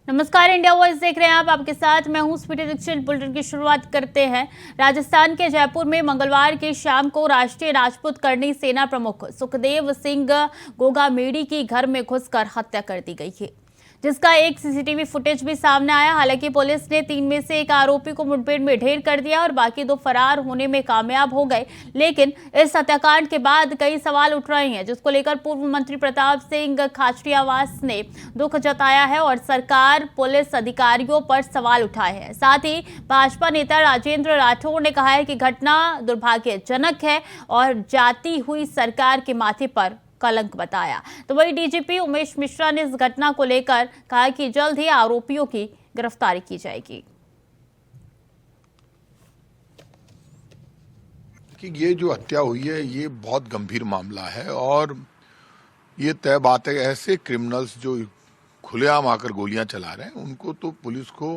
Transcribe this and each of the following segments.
नमस्कार, India voice देख रहे हैं आप। आपके साथ मैं हूं स्पीति दीक्षित। बुलेटिन की शुरुआत करते हैं। राजस्थान के जयपुर में मंगलवार की शाम को राष्ट्रीय राजपूत करनी सेना प्रमुख सुखदेव सिंह गोगामेड़ी की घर में घुसकर हत्या कर दी गई है, जिसका एक सीसीटीवी फुटेज भी सामने आया। हालांकि पुलिस ने 3 में से एक आरोपी को मुठभेड़ में ढेर कर दिया और बाकी 2 फरार होने में कामयाब हो गए। लेकिन इस हत्याकांड के बाद कई सवाल उठ रहे हैं, जिसको लेकर पूर्व मंत्री प्रताप सिंह खाचरियावास ने दुख जताया है और सरकार पुलिस अधिकारियों पर सवाल उठाए हैं। साथ ही भाजपा नेता राजेंद्र राठौड़ ने कहा है कि घटना दुर्भाग्यजनक है और जाती हुई सरकार के माथे पर कलंक बताया। तो वही डीजीपी उमेश मिश्रा ने इस घटना को लेकर कहा कि जल्द ही आरोपियों की गिरफ्तारी की जाएगी। कि ये जो हत्या हुई है ये बहुत गंभीर मामला है और ये तय बात है कि ऐसे क्रिमिनल्स जो खुलेआम आकर गोलियां चला रहे हैं उनको तो पुलिस को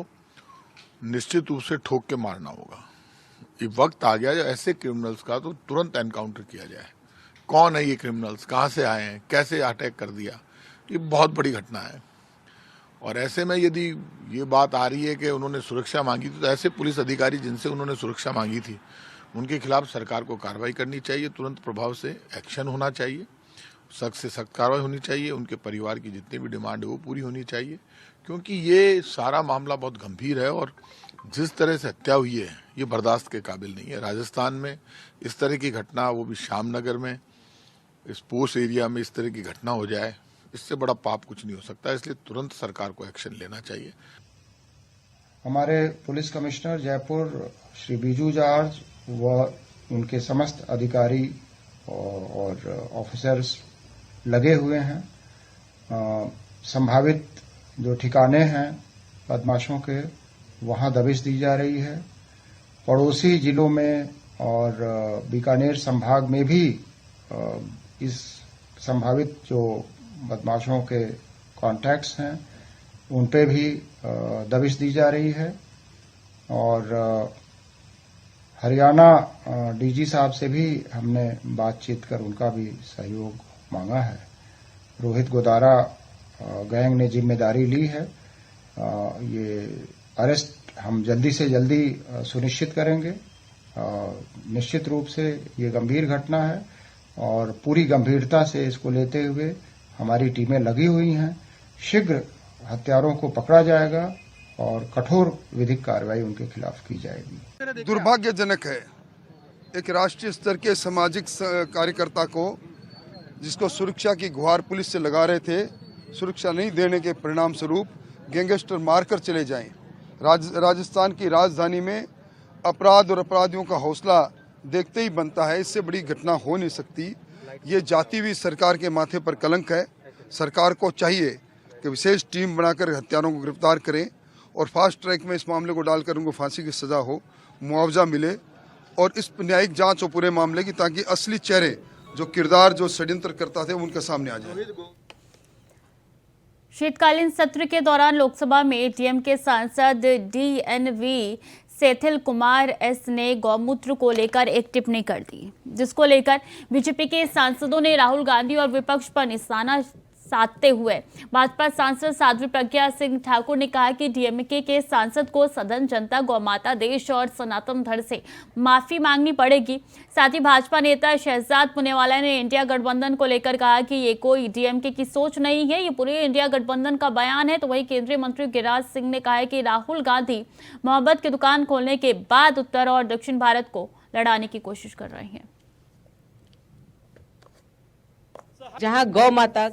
निश्चित रूप से ठोक के मारना होगा। ये वक्त आ गया जो ऐसे क्रिमिनल्स का तो तुरंत एनकाउंटर किया जाए। कौन है ये क्रिमिनल्स, कहाँ से आए हैं, कैसे अटैक कर दिया, ये बहुत बड़ी घटना है। और ऐसे में यदि ये बात आ रही है कि उन्होंने सुरक्षा मांगी थी, तो ऐसे पुलिस अधिकारी जिनसे उन्होंने सुरक्षा मांगी थी उनके खिलाफ सरकार को कार्रवाई करनी चाहिए, तुरंत प्रभाव से एक्शन होना चाहिए, सख्त से सख्त कार्रवाई होनी चाहिए। उनके परिवार की जितनी भी डिमांड है वो पूरी होनी चाहिए, क्योंकि ये सारा मामला बहुत गंभीर है और जिस तरह से हत्या हुई है ये बर्दाश्त के काबिल नहीं है। राजस्थान में इस तरह की घटना, वो भी श्यामनगर में, इस पोस्ट एरिया में इस तरह की घटना हो जाए, इससे बड़ा पाप कुछ नहीं हो सकता। इसलिए तुरंत सरकार को एक्शन लेना चाहिए। हमारे police commissioner Jaipur Shri Biju George व उनके समस्त अधिकारी और ऑफिसर्स लगे हुए हैं। संभावित जो ठिकाने हैं बदमाशों के, वहां दबिश दी जा रही है। पड़ोसी जिलों में और बीकानेर संभाग में भी इस संभावित जो बदमाशों के कॉन्टैक्ट्स हैं उन पे भी दबिश दी जा रही है। और हरियाणा डीजी साहब से भी हमने बातचीत कर उनका भी सहयोग मांगा है। रोहित गोदारा गैंग ने जिम्मेदारी ली है। ये अरेस्ट हम जल्दी से जल्दी सुनिश्चित करेंगे। निश्चित रूप से ये गंभीर घटना है और पूरी गंभीरता से इसको लेते हुए हमारी टीमें लगी हुई हैं। शीघ्र हत्यारों को पकड़ा जाएगा और कठोर विधिक कार्रवाई उनके खिलाफ की जाएगी। दुर्भाग्यजनक है, एक राष्ट्रीय स्तर के सामाजिक कार्यकर्ता को, जिसको सुरक्षा की गुहार पुलिस से लगा रहे थे, सुरक्षा नहीं देने के परिणाम स्वरूप गैंगस्टर मारकर चले जाएं। राजस्थान की राजधानी में अपराध और अपराधियों का हौसला देखते ही बनता है। इससे बड़ी घटना हो नहीं सकती। ये जाती हुई सरकार के माथे पर कलंक है। सरकार को चाहिए कि विशेष टीम बनाकर हत्यारों को गिरफ्तार करें और फास्ट ट्रैक में इस मामले को डालकर उनको फांसी की सजा हो, मुआवजा मिले और इस न्यायिक जांच हो पूरे मामले की, ताकि असली चेहरे, जो किरदार, जो षड्यंत्र करता थे, उनके सामने आ जाए। शीतकालीन सत्र के दौरान लोकसभा में डीएमके सांसद डीएनवी सेथिल कुमार एस ने गौमूत्र को लेकर एक टिप्पणी कर दी, जिसको लेकर बीजेपी के सांसदों ने राहुल गांधी और विपक्ष पर निशाना साधते हुए भाजपा सांसद साध्वी प्रज्ञा सिंह ठाकुर ने कहा कि डीएमके के सांसद को सदन, जनता, गौमाता, देश और सनातन धर्म से माफी मांगनी पड़ेगी। साथ ही भाजपा नेता शहजाद पुनेवाला ने इंडिया गठबंधन को लेकर कहा कि ये कोई डीएमके की सोच नहीं है, ये पूरे इंडिया गठबंधन का बयान है। तो वही केंद्रीय मंत्री गिरिराज सिंह ने कहा है कि राहुल गांधी मोहब्बत की दुकान खोलने के बाद उत्तर और दक्षिण भारत को लड़ाने की कोशिश कर रहे हैं। जहां गौ माता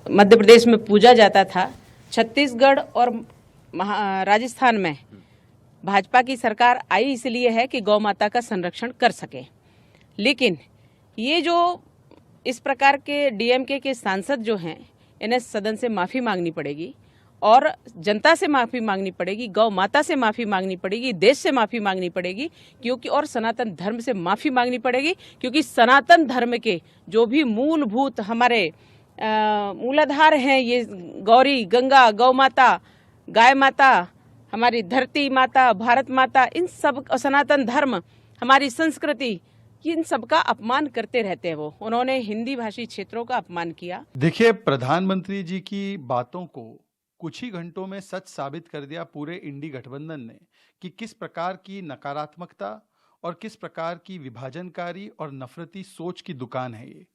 मध्य प्रदेश में पूजा जाता था, छत्तीसगढ़ और राजस्थान में भाजपा की सरकार आई इसलिए है कि गौ माता का संरक्षण कर सके। लेकिन ये जो इस प्रकार के डीएमके के सांसद जो हैं, इन्हें सदन से माफी मांगनी पड़ेगी और जनता से माफी मांगनी पड़ेगी, गौ माता से माफी मांगनी पड़ेगी, देश से माफी मांगनी पड़ेगी, क्योंकि और सनातन धर्म से माफी मांगनी पड़ेगी, क्योंकि सनातन धर्म के जो भी मूलभूत हमारे मूलाधार हैं, ये गौरी, गंगा, गौ माता, गाय माता, हमारी धरती माता, भारत माता, इन सब सनातन धर्म, हमारी संस्कृति, इन सब का अपमान करते रहते हैं। वो उन्होंने हिंदी भाषी क्षेत्रों का अपमान किया। देखिए, प्रधानमंत्री जी की बातों को कुछ ही घंटों में सच साबित कर दिया पूरे इंडी गठबंधन ने कि किस प्रकार की नकारात्मकता और किस प्रकार की विभाजनकारी और नफरती सोच की दुकान है ये।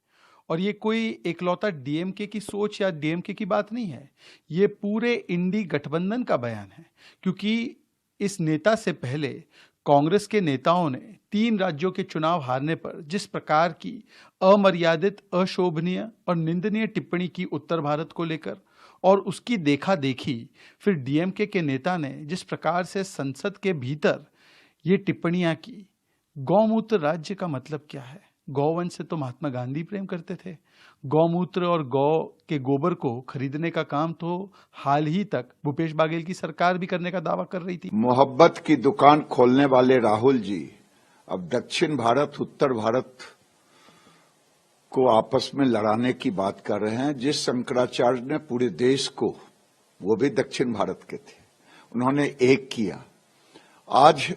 और ये कोई एकलौता डीएमके की सोच या डीएमके की बात नहीं है, ये पूरे इंडी गठबंधन का बयान है। क्योंकि इस नेता से पहले कांग्रेस के नेताओं ने 3 राज्यों के चुनाव हारने पर जिस प्रकार की अमर्यादित, अशोभनीय और निंदनीय टिप्पणी की उत्तर भारत को लेकर, और उसकी देखा देखी फिर डीएमके के नेता ने जिस प्रकार से संसद के भीतर ये टिप्पणियां की। गौमूत्र राज्य का मतलब क्या है? गौवंश से तो महात्मा गांधी प्रेम करते थे। गौमूत्र और गौ के गोबर को खरीदने का काम तो हाल ही तक भूपेश बाघेल की सरकार भी करने का दावा कर रही थी। मोहब्बत की दुकान खोलने वाले राहुल जी अब दक्षिण भारत, उत्तर भारत को आपस में लड़ाने की बात कर रहे हैं। जिस शंकराचार्य ने पूरे देश को, वो भी दक्षिण भारत के थे, उन्होंने एक किया, आज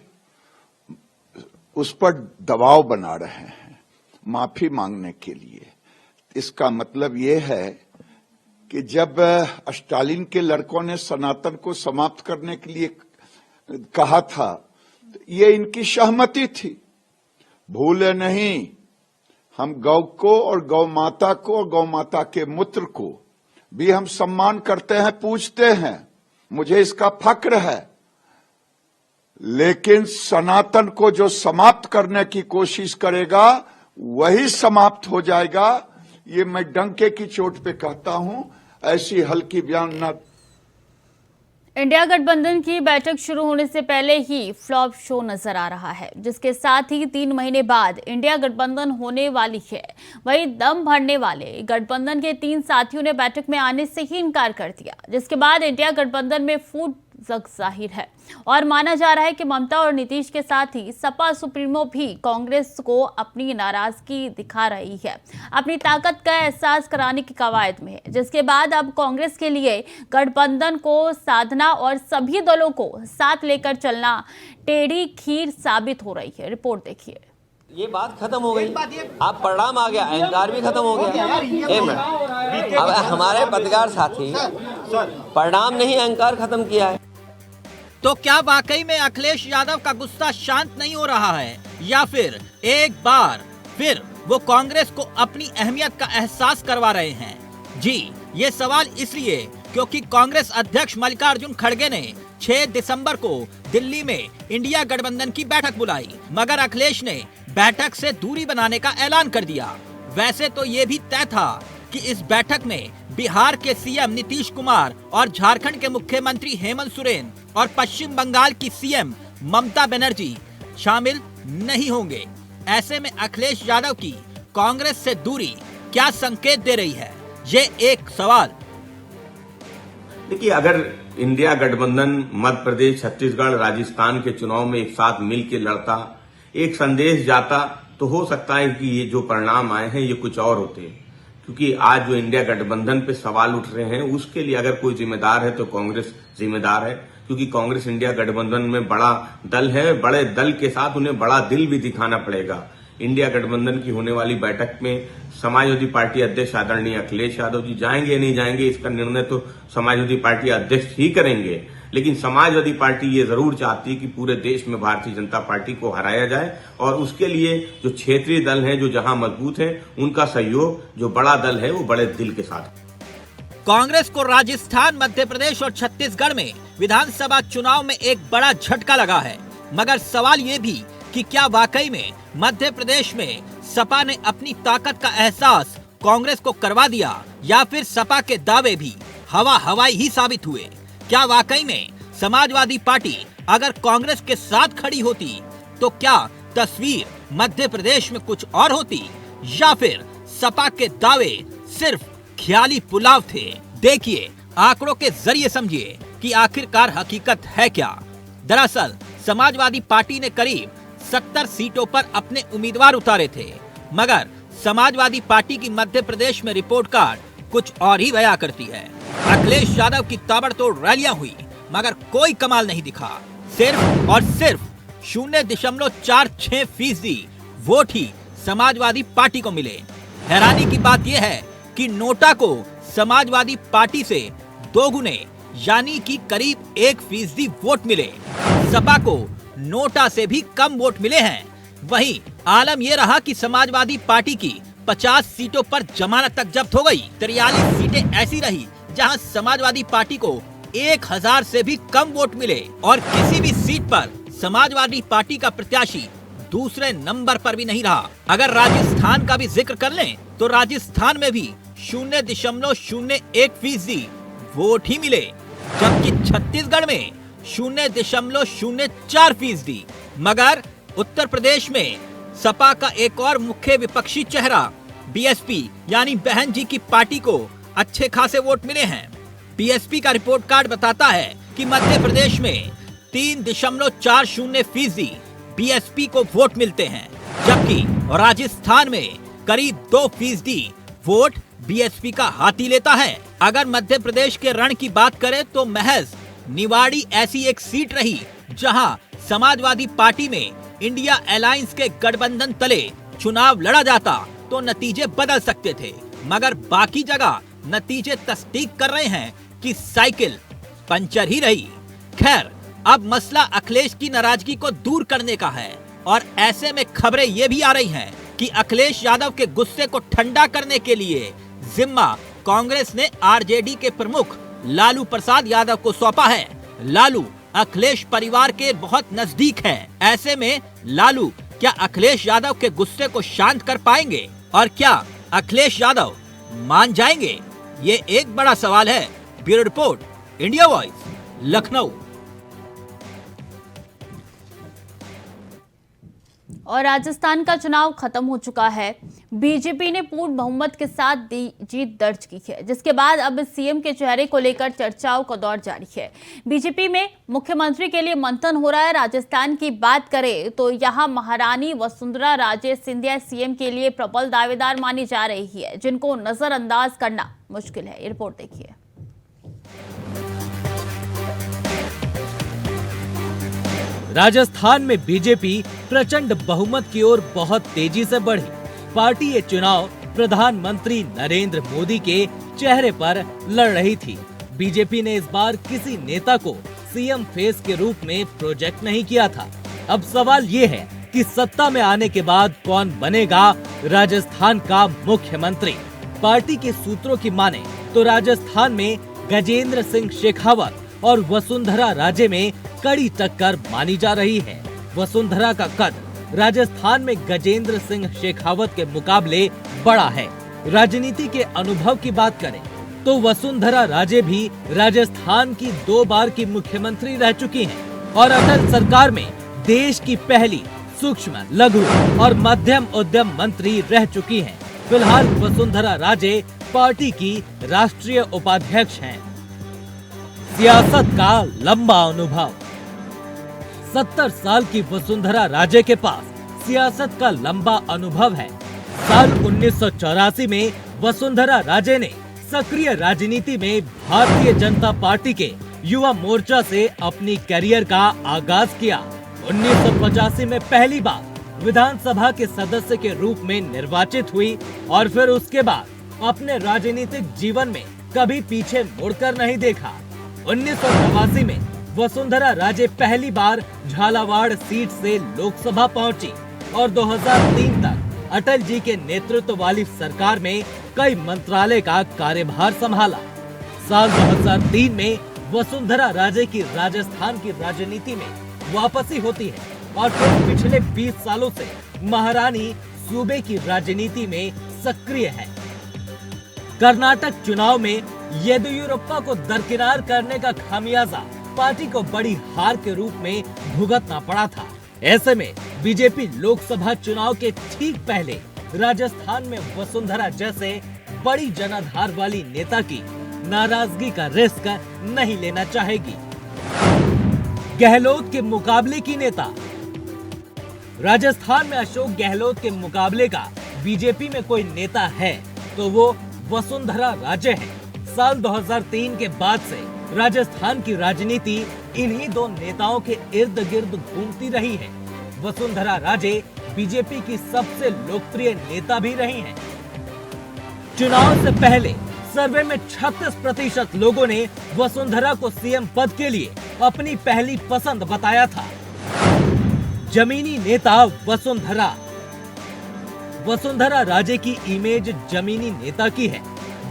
उस पर दबाव बना रहे हैं माफी मांगने के लिए। इसका मतलब ये है कि जब स्टालिन के लड़कों ने सनातन को समाप्त करने के लिए कहा था, तो ये इनकी सहमति थी। भूले नहीं, हम गौ को और गौ माता को और गौ माता के मूत्र को भी हम सम्मान करते हैं, पूजते हैं, मुझे इसका फक्र है। लेकिन सनातन को जो समाप्त करने की कोशिश करेगा वही समाप्त हो जाएगा। ये मैं डंके की चोट पे कहता हूं, ऐसी हल्की बयान न। इंडिया गठबंधन की बैठक शुरू होने से पहले ही फ्लॉप शो नजर आ रहा है, जिसके साथ ही 3 महीने बाद इंडिया गठबंधन होने वाली है। वहीं दम भरने वाले गठबंधन के 3 साथियों ने बैठक में आने से ही इनकार कर दिया, जिसके बाद इंडिया गठबंधन में फूट जाहिर है। और माना जा रहा है कि ममता और नीतीश के साथ ही सपा सुप्रीमो भी कांग्रेस को अपनी नाराजगी दिखा रही है, अपनी ताकत का एहसास कराने की कवायद में है, जिसके बाद अब कांग्रेस के लिए गठबंधन को साधना और सभी दलों को साथ लेकर चलना टेढ़ी खीर साबित हो रही है। रिपोर्ट देखिए। ये बात खत्म हो गई, अब परिणाम आ गया, अहंकार भी खत्म हो गया। अब हमारे पत्रकार साथी परिणाम नहीं अहंकार खत्म किया है। तो क्या वाकई में अखिलेश यादव का गुस्सा शांत नहीं हो रहा है, या फिर एक बार फिर वो कांग्रेस को अपनी अहमियत का एहसास करवा रहे हैं? जी, ये सवाल इसलिए क्योंकि कांग्रेस अध्यक्ष मल्लिकार्जुन खड़गे ने 6 दिसंबर को दिल्ली में इंडिया गठबंधन की बैठक बुलाई, मगर अखिलेश ने बैठक से दूरी बनाने का ऐलान कर दिया। वैसे तो ये भी तय था कि इस बैठक में बिहार के सीएम नीतीश कुमार और झारखंड के मुख्यमंत्री हेमंत सोरेन और पश्चिम बंगाल की सीएम ममता बनर्जी शामिल नहीं होंगे। ऐसे में अखिलेश यादव की कांग्रेस से दूरी क्या संकेत दे रही है, ये एक सवाल। देखिए, अगर इंडिया गठबंधन मध्य प्रदेश, छत्तीसगढ़, राजस्थान के चुनाव में एक साथ मिलकर लड़ता, एक संदेश जाता, तो हो सकता है कि ये जो परिणाम आए हैं ये कुछ और होते। क्योंकि आज जो इंडिया गठबंधन पे सवाल उठ रहे हैं, उसके लिए अगर कोई जिम्मेदार है तो कांग्रेस जिम्मेदार है। क्योंकि कांग्रेस इंडिया गठबंधन में बड़ा दल है, बड़े दल के साथ उन्हें बड़ा दिल भी दिखाना पड़ेगा। इंडिया गठबंधन की होने वाली बैठक में समाजवादी पार्टी अध्यक्ष आदरणीय अखिलेश यादव जी जाएंगे नहीं जाएंगे, इसका निर्णय तो समाजवादी पार्टी अध्यक्ष ही करेंगे। लेकिन समाजवादी पार्टी ये जरूर चाहती है कि पूरे देश में भारतीय जनता पार्टी को हराया जाए, और उसके लिए जो क्षेत्रीय दल हैं, जो जहां मजबूत हैं, उनका सहयोग, जो बड़ा दल है, वो बड़े दिल के साथ। कांग्रेस को राजस्थान, मध्य प्रदेश और छत्तीसगढ़ में विधानसभा चुनाव में एक बड़ा झटका लगा है, मगर सवाल ये भी कि क्या वाकई में मध्य प्रदेश में सपा ने अपनी ताकत का एहसास कांग्रेस को करवा दिया, या फिर सपा के दावे भी हवाई ही साबित हुए? क्या वाकई में समाजवादी पार्टी अगर कांग्रेस के साथ खड़ी होती तो क्या तस्वीर मध्य प्रदेश में कुछ और होती, या फिर सपा के दावे सिर्फ ख्याली पुलाव थे? देखिए, आंकड़ों के जरिए समझिए कि आखिरकार हकीकत है क्या। दरअसल समाजवादी पार्टी ने करीब 70 सीटों पर अपने उम्मीदवार उतारे थे, मगर समाजवादी पार्टी की मध्य प्रदेश में रिपोर्ट कार्ड कुछ और ही बयां करती है। अखिलेश यादव की ताबड़तोड़ रैलियां हुई, मगर कोई कमाल नहीं दिखा। सिर्फ और सिर्फ 0.46% वोट ही समाजवादी पार्टी को मिले। हैरानी की बात यह है कि नोटा को समाजवादी पार्टी से 2 गुने यानी कि करीब 1% वोट मिले। सपा को नोटा से भी कम वोट मिले हैं। वहीं आलम यह रहा कि समाजवादी पार्टी की 50 सीटों पर जमानत तक जब्त हो गई। 43 सीटें ऐसी रही जहां समाजवादी पार्टी को 1000 से भी कम वोट मिले और किसी भी सीट पर समाजवादी पार्टी का प्रत्याशी दूसरे नंबर पर भी नहीं रहा। अगर राजस्थान का भी जिक्र कर लें तो राजस्थान में भी 0.01% वोट ही मिले, जबकि छत्तीसगढ़ में 0.04%। मगर उत्तर प्रदेश में सपा का एक और मुख्य विपक्षी चेहरा बीएसपी यानी बहन जी की पार्टी को अच्छे खासे वोट मिले हैं। बीएसपी का रिपोर्ट कार्ड बताता है कि मध्य प्रदेश में 3.40% बीएसपी को वोट मिलते हैं, जबकि राजस्थान में करीब 2% वोट बीएसपी का हाथी लेता है। अगर मध्य प्रदेश के रण की बात करें तो महज निवाड़ी ऐसी एक सीट रही जहां समाजवादी पार्टी में इंडिया अलायंस के गठबंधन तले चुनाव लड़ा जाता तो नतीजे बदल सकते थे, मगर बाकी जगह नतीजे तस्दीक कर रहे हैं कि साइकिल पंचर ही रही। खैर, अब मसला अखिलेश की नाराजगी को दूर करने का है और ऐसे में खबरें ये भी आ रही हैं कि अखिलेश यादव के गुस्से को ठंडा करने के लिए जिम्मा कांग्रेस ने आरजेडी के प्रमुख लालू प्रसाद यादव को सौंपा है। लालू अखिलेश परिवार के बहुत नजदीक हैं। ऐसे में लालू क्या अखिलेश यादव के गुस्से को शांत कर पाएंगे और क्या अखिलेश यादव मान जाएंगे? ये एक बड़ा सवाल है। Bureau report, India voice, Lucknow. और राजस्थान का चुनाव खत्म हो चुका है। बीजेपी ने पूर्ण बहुमत के साथ जीत दर्ज की है, जिसके बाद अब सीएम के चेहरे को लेकर चर्चाओं का दौर जारी है। बीजेपी में मुख्यमंत्री के लिए मंथन हो रहा है। राजस्थान की बात करें तो यहां महारानी वसुंधरा राजे सिंधिया सीएम के लिए प्रबल दावेदार मानी जा रही है, जिनको नजरअंदाज करना मुश्किल है। ये रिपोर्ट देखिए। राजस्थान में बीजेपी प्रचंड बहुमत की ओर बहुत तेजी से बढ़ी। पार्टी ये चुनाव प्रधानमंत्री नरेंद्र मोदी के चेहरे पर लड़ रही थी। बीजेपी ने इस बार किसी नेता को सीएम फेस के रूप में प्रोजेक्ट नहीं किया था। अब सवाल ये है कि सत्ता में आने के बाद कौन बनेगा राजस्थान का मुख्यमंत्री। पार्टी के सूत्रों की माने तो राजस्थान में गजेंद्र सिंह शेखावत और वसुंधरा राजे में कड़ी टक्कर मानी जा रही है। वसुंधरा का कद राजस्थान में गजेंद्र सिंह शेखावत के मुकाबले बड़ा है। राजनीति के अनुभव की बात करें तो वसुंधरा राजे भी राजस्थान की 2 बार की मुख्यमंत्री रह चुकी हैं और अटल सरकार में देश की पहली सूक्ष्म, लघु और मध्यम उद्यम मंत्री रह चुकी हैं। फिलहाल वसुंधरा राजे पार्टी की राष्ट्रीय उपाध्यक्ष हैं। सियासत का लंबा अनुभव। 70 साल की वसुंधरा राजे के पास सियासत का लंबा अनुभव है। साल 1984 में वसुंधरा राजे ने सक्रिय राजनीति में भारतीय जनता पार्टी के युवा मोर्चा से अपनी करियर का आगाज किया। 1985 में पहली बार विधानसभा के सदस्य के रूप में निर्वाचित हुई और फिर उसके बाद अपने राजनीतिक जीवन में कभी पीछे मुड़कर नहीं देखा। 1989 में वसुंधरा राजे पहली बार झालावाड़ सीट से लोकसभा पहुंची और 2003 तक अटल जी के नेतृत्व वाली सरकार में कई मंत्रालय का कार्यभार संभाला। साल 2003 में वसुंधरा राजे की राजस्थान की राजनीति में वापसी होती है और फिर पिछले 20 सालों से महारानी सूबे की राजनीति में सक्रिय है। कर्नाटक चुनाव में येदियुरप्पा को दरकिनार करने का खामियाजा पार्टी को बड़ी हार के रूप में भुगतना पड़ा था। ऐसे में बीजेपी लोकसभा चुनाव के ठीक पहले राजस्थान में वसुंधरा जैसे बड़ी जनाधार वाली नेता की नाराजगी का रिस्क नहीं लेना चाहेगी। गहलोत के मुकाबले की नेता। राजस्थान में अशोक गहलोत के मुकाबले का बीजेपी में कोई नेता है तो वो वसुंधरा राजे है। साल 2003 के बाद से राजस्थान की राजनीति इन्हीं 2 नेताओं के इर्द गिर्द घूमती रही है। वसुंधरा राजे बीजेपी की सबसे लोकप्रिय नेता भी रही हैं। चुनाव से पहले सर्वे में 36% लोगों ने वसुंधरा को सीएम पद के लिए अपनी पहली पसंद बताया था। जमीनी नेता वसुंधरा। वसुंधरा राजे की इमेज जमीनी नेता की है।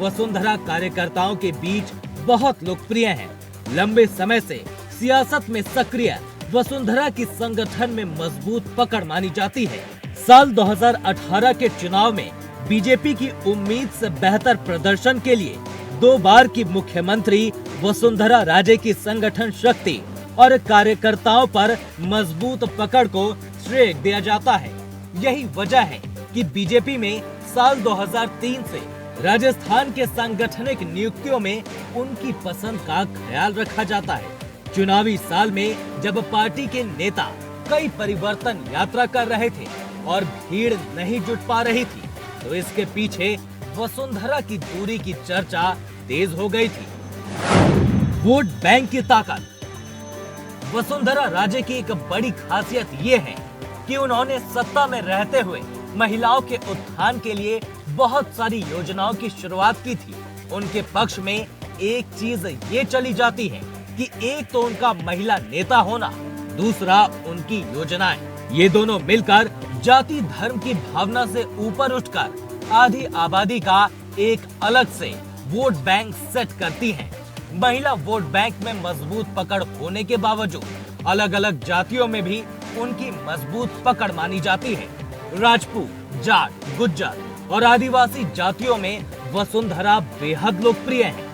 वसुंधरा कार्यकर्ताओं के बीच बहुत लोकप्रिय है। लंबे समय से सियासत में सक्रिय वसुंधरा की संगठन में मजबूत पकड़ मानी जाती है। साल 2018 के चुनाव में बीजेपी की उम्मीद से बेहतर प्रदर्शन के लिए 2 बार की मुख्यमंत्री वसुंधरा राजे की संगठन शक्ति और कार्यकर्ताओं पर मजबूत पकड़ को श्रेय दिया जाता है। यही वजह है कि बीजेपी में साल 2003 से राजस्थान के सांगठनिक नियुक्तियों में उनकी पसंद का ख्याल रखा जाता है। चुनावी साल में जब पार्टी के नेता कई परिवर्तन यात्रा कर रहे थे और भीड़ नहीं जुट पा रही थी, तो इसके पीछे वसुंधरा की दूरी की चर्चा तेज हो गई थी। वोट बैंक की ताकत। वसुंधरा राजे की एक बड़ी खासियत ये है कि उन्होंने सत्ता में रहते हुए महिलाओं के उत्थान के लिए बहुत सारी योजनाओं की शुरुआत की थी। उनके पक्ष में एक चीज ये चली जाती है कि एक तो उनका महिला नेता होना, दूसरा उनकी योजनाएं। ये दोनों मिलकर जाति धर्म की भावना से ऊपर उठकर आधी आबादी का एक अलग से वोट बैंक सेट करती हैं। महिला वोट बैंक में मजबूत पकड़ होने के बावजूद अलग अलग जातियों में भी उनकी मजबूत पकड़ मानी जाती है। राजपूत, जाट, गुज्जर और आदिवासी जातियों में वसुंधरा बेहद लोकप्रिय है।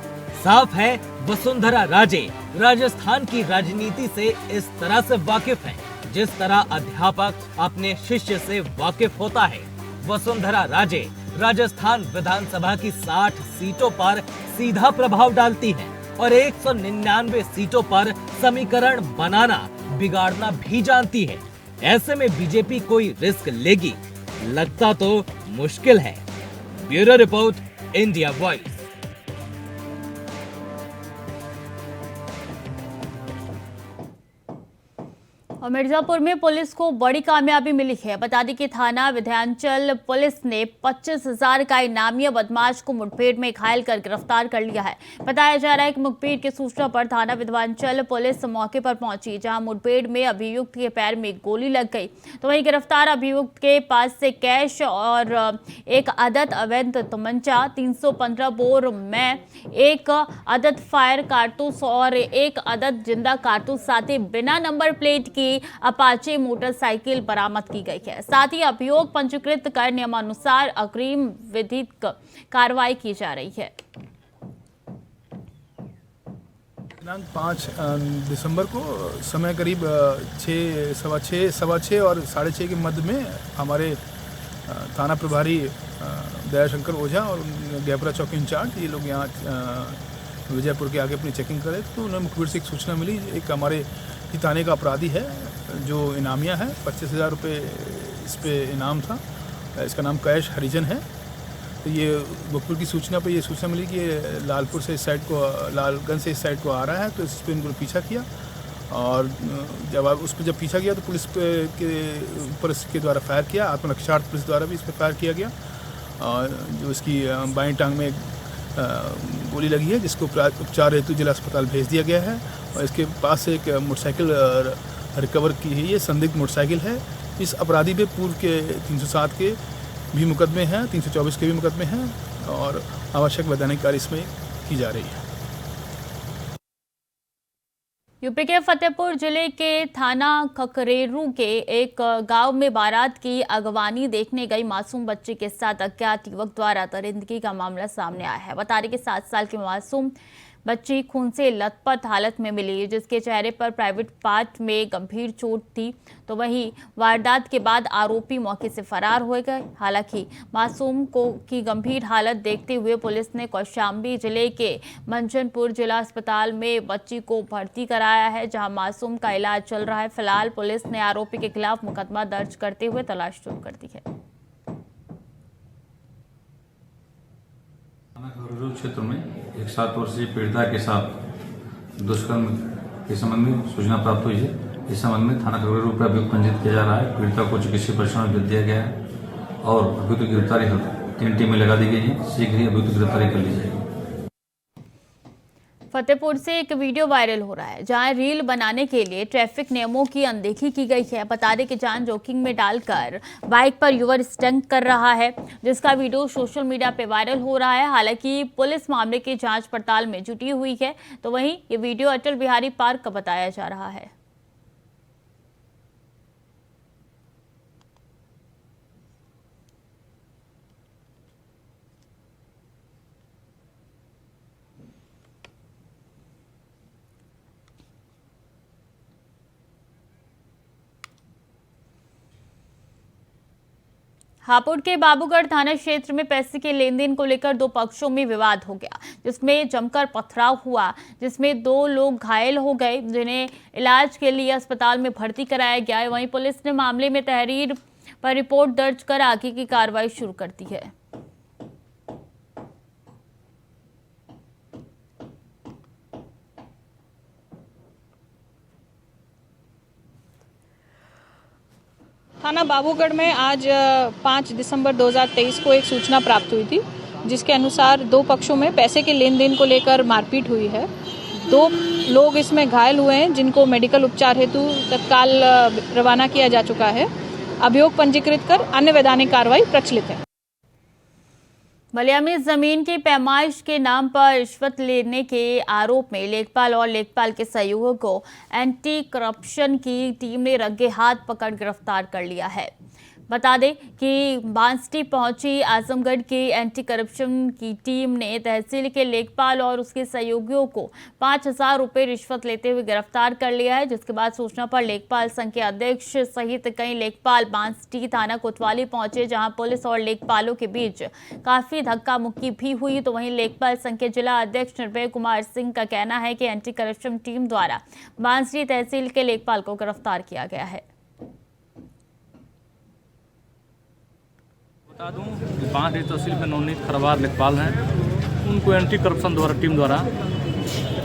साफ है वसुंधरा राजे राजस्थान की राजनीति से इस तरह से वाकिफ हैं, जिस तरह अध्यापक अपने शिष्य से वाकिफ होता है। वसुंधरा राजे राजस्थान विधानसभा की 60 सीटों पर सीधा प्रभाव डालती हैं और 199 सीटों पर समीकरण बनाना बिगाड़ना भी जानती है। ऐसे में बीजेपी कोई रिस्क लेगी, लगता तो मुश्किल है। Bureau report, India voice. और मिर्जापुर में पुलिस को बड़ी कामयाबी मिली है। बता दें कि थाना विंध्याचल पुलिस ने 25,000 का इनामी बदमाश को मुठभेड़ में घायल कर गिरफ्तार कर लिया है। बताया जा रहा है कि मुठभेड़ की सूचना पर थाना विंध्याचल पुलिस मौके पर पहुंची, जहां मुठभेड़ में अभियुक्त के पैर में गोली लग गई। तो वहीं गिरफ्तार अभियुक्त के पास से कैश और एक अदद अवैध तमंचा, 315 बोर में एक अदद फायर कारतूस और एक अदद जिंदा कारतूस, साथ ही बिना नंबर प्लेट की अपाचे मोटरसाइकिल बरामद की गई है। साथ ही अभियोग पंजीकृत कर नियमानुसार अग्रिम विधिक कार्रवाई की जा रही है। दिनांक 5 दिसंबर को समय करीब 6, सवा 6 और 6:30 के मध्य में हमारे थाना प्रभारी दयाशंकर ओझा और गैपरा चौकी इंचार्ज, ये लोग यहाँ विजयपुर के आगे अपनी चेकिंग करे तो उन्हें मुखबिर से एक सूचना मिली। एक हमारे थाने का अपराधी है जो इनामिया है, 25,000 रुपये इस पे इनाम था। इसका नाम कैश हरिजन है। तो ये मुखबिर की सूचना पे ये सूचना मिली कि ये लालपुर से इस साइड को, लालगंज से इस साइड को आ रहा है। तो इस पर इनको पीछा किया और उस पर जब पीछा किया तो पुलिस के इसके द्वारा फायर किया। आत्मरक्षार्थ पुलिस द्वारा भी इस पर फायर किया गया और जो इसकी बाईं टांग में गोली लगी है, जिसको उपचार हेतु जिला अस्पताल भेज दिया गया है। और इसके पास से एक मोटरसाइकिल रिकवर की है। ये संदिग्ध मोटरसाइकिल है। इस अपराधी पे पूर्व के 307 के भी मुकदमे हैं, 324 के भी मुकदमे हैं और आवश्यक वैधानिक कार्य इसमें की जा रही है। यूपी के फतेहपुर जिले के थाना खकरेरू के एक गांव में बारात की अगवानी देखने गई मासूम बच्ची के साथ अज्ञात युवक द्वारा दरिंदगी का मामला सामने आया है। बता दें कि 7 साल की मासूम बच्ची खून से लथपथ हालत में मिली, जिसके चेहरे पर प्राइवेट पार्ट में गंभीर चोट थी। तो वहीं वारदात के बाद आरोपी मौके से फरार हो गए। हालांकि मासूम की गंभीर हालत देखते हुए पुलिस ने कौशाम्बी जिले के मंचनपुर जिला अस्पताल में बच्ची को भर्ती कराया है, जहां मासूम का इलाज चल रहा है। फिलहाल पुलिस ने आरोपी के खिलाफ मुकदमा दर्ज करते हुए तलाश शुरू कर दी है। क्षेत्र में एक 7 वर्षीय पीड़िता के साथ दुष्कर्म के संबंध में सूचना प्राप्त हुई है। इस संबंध में थाना खगरेरू पर अभियोग पंजीकृत किया जा रहा है। पीड़िता को चिकित्सीय परीक्षण में दिया गया है और अभियुक्त की गिरफ्तारी 3 टीमें लगा दी गई हैं। शीघ्र ही अभियुक्त गिरफ्तारी कर ली जाएगी। फतेहपुर से एक वीडियो वायरल हो रहा है जहां रील बनाने के लिए ट्रैफिक नियमों की अनदेखी की गई है। बता दें कि जान जोखिम में डालकर बाइक पर युवक स्टंट कर रहा है, जिसका वीडियो सोशल मीडिया पे वायरल हो रहा है। हालांकि पुलिस मामले की जांच पड़ताल में जुटी हुई है। तो वहीं ये वीडियो अटल बिहारी पार्क का बताया जा रहा है। हापुड़ के बाबूगढ़ थाना क्षेत्र में पैसे के लेन देन को लेकर दो पक्षों में विवाद हो गया, जिसमें जमकर पथराव हुआ, जिसमें 2 लोग घायल हो गए, जिन्हें इलाज के लिए अस्पताल में भर्ती कराया गया है। वहीं पुलिस ने मामले में तहरीर पर रिपोर्ट दर्ज कर आगे की कार्रवाई शुरू कर दी है। थाना बाबूगढ़ में आज 5 दिसंबर 2023 को एक सूचना प्राप्त हुई थी, जिसके अनुसार 2 पक्षों में पैसे के लेन देन को लेकर मारपीट हुई है। 2 लोग इसमें घायल हुए हैं, जिनको मेडिकल उपचार हेतु तत्काल रवाना किया जा चुका है। अभियोग पंजीकृत कर अन्य वैधानिक कार्रवाई प्रचलित है। बलिया में जमीन की पैमाइश के नाम पर रिश्वत लेने के आरोप में लेखपाल और लेखपाल के सहयोगियों को एंटी करप्शन की टीम ने रंगे हाथ पकड़ गिरफ्तार कर लिया है। बता दें कि बांसटी पहुंची आजमगढ़ की एंटी करप्शन की टीम ने तहसील के लेखपाल और उसके सहयोगियों को 5,000 रुपये रिश्वत लेते हुए गिरफ्तार कर लिया है। जिसके बाद सूचना पर लेखपाल संघ के अध्यक्ष सहित कई लेखपाल बांसटी थाना कोतवाली पहुंचे, जहां पुलिस और लेखपालों के बीच काफी धक्का मुक्की भी हुई। तो वहीं लेखपाल संघ के जिला अध्यक्ष निर्भय कुमार सिंह का कहना है कि एंटी करप्शन टीम द्वारा बांसटी तहसील के लेखपाल को गिरफ्तार किया गया है। बता दूं कि बांसटी तहसील में नवनीत खरवार लेखपाल हैं, उनको एंटी करप्शन द्वारा टीम द्वारा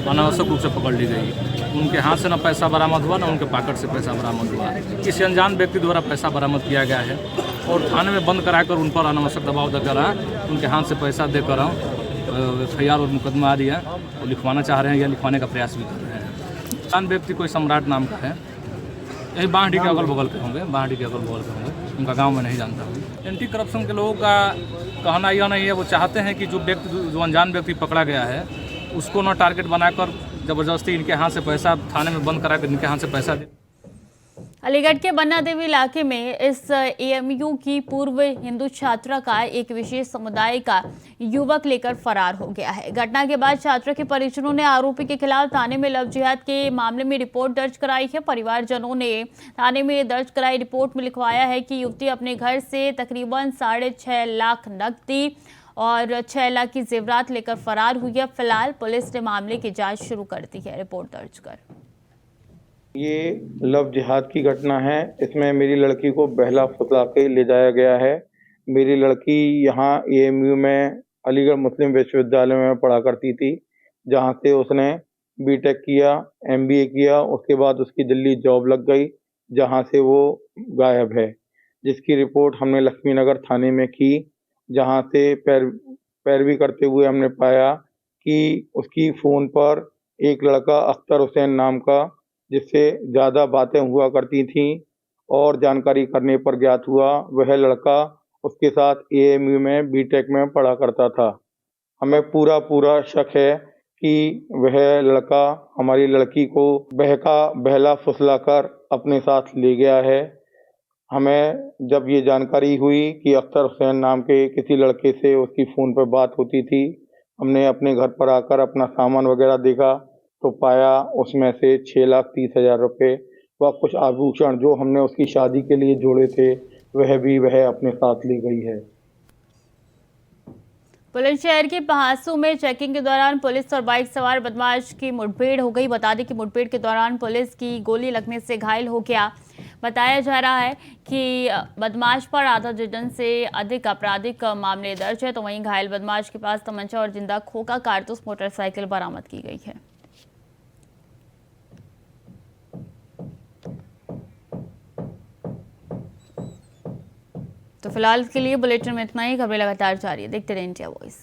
अनावश्यक रूप से पकड़ ली गई। उनके हाथ से न पैसा बरामद हुआ, न उनके पॉकेट से पैसा बरामद हुआ। किसी अनजान व्यक्ति द्वारा पैसा बरामद किया गया है और थाने में बंद कराकर उन पर अनावश्यक दबाव देकर उनके हाथ से पैसा देकर FIR और मुकदमा आ रही है और लिखवाना चाह रहे हैं या लिखवाने का प्रयास भी कर रहे हैं। अनजान व्यक्ति कोई सम्राट नाम का है, यही बांसटी के अगल बगल के होंगे, बांसटी के अगल बगल के होंगे, उनका गांव में नहीं जानता हूँ। एंटी करप्शन के लोगों का कहना यह नहीं है, वो चाहते हैं कि जो अनजान व्यक्ति पकड़ा गया है उसको न टारगेट बनाकर जबरदस्ती इनके हाथ से पैसा थाने में बंद कराकर इनके हाथ से पैसा दे। अलीगढ़ के बन्ना देवी इलाके में इस AMU की पूर्व हिंदू छात्रा का एक विशेष समुदाय का युवक लेकर फरार हो गया है। घटना के बाद छात्रा के परिजनों ने आरोपी के खिलाफ थाने में लव जिहाद के मामले में रिपोर्ट दर्ज कराई है। परिवारजनों ने थाने में दर्ज कराई रिपोर्ट में लिखवाया है कि युवती अपने घर से तकरीबन 6.5 लाख नकदी और 6 लाख की जेवरात लेकर फरार हुई है। फिलहाल पुलिस ने मामले की जाँच शुरू कर दी है रिपोर्ट दर्ज कर। ये लव जिहाद की घटना है। इसमें मेरी लड़की को बहला फुसला के ले जाया गया है। मेरी लड़की यहाँ AMU में अलीगढ़ मुस्लिम विश्वविद्यालय में पढ़ा करती थी, जहाँ से उसने BTech किया, MBA किया। उसके बाद उसकी दिल्ली जॉब लग गई, जहाँ से वो गायब है, जिसकी रिपोर्ट हमने लक्ष्मीनगर थाने में की, जहाँ से पैरवी करते हुए हमने पाया कि उसकी फ़ोन पर एक लड़का अख्तर हुसैन नाम का, जिससे ज़्यादा बातें हुआ करती थीं, और जानकारी करने पर ज्ञात हुआ वह लड़का उसके साथ AMU में BTech में पढ़ा करता था। हमें पूरा शक है कि वह लड़का हमारी लड़की को बहला फुसला कर अपने साथ ले गया है। हमें जब ये जानकारी हुई कि अख्तर हुसैन नाम के किसी लड़के से उसकी फ़ोन पर बात होती थी, हमने अपने घर पर आकर अपना सामान वगैरह देखा तो पाया उसमें से 6,30,000 रुपये व कुछ आभूषण जो हमने उसकी शादी के लिए जोड़े थे वह अपने साथ ले गई है। बुलंदशहर के पहासू में चेकिंग के दौरान पुलिस और बाइक सवार बदमाश की मुठभेड़ हो गई। बता दें कि मुठभेड़ के दौरान पुलिस की गोली लगने से घायल हो गया। बताया जा रहा है कि बदमाश पर आधा दर्जन से अधिक आपराधिक मामले दर्ज है। तो वहीं घायल बदमाश के पास तमंचा और जिंदा खोखा कारतूस मोटरसाइकिल बरामद की गई है। तो फिलहाल के लिए बुलेटिन में इतना ही। खबरें लगातार जारी है, देखते रहिए इंडिया वॉइस।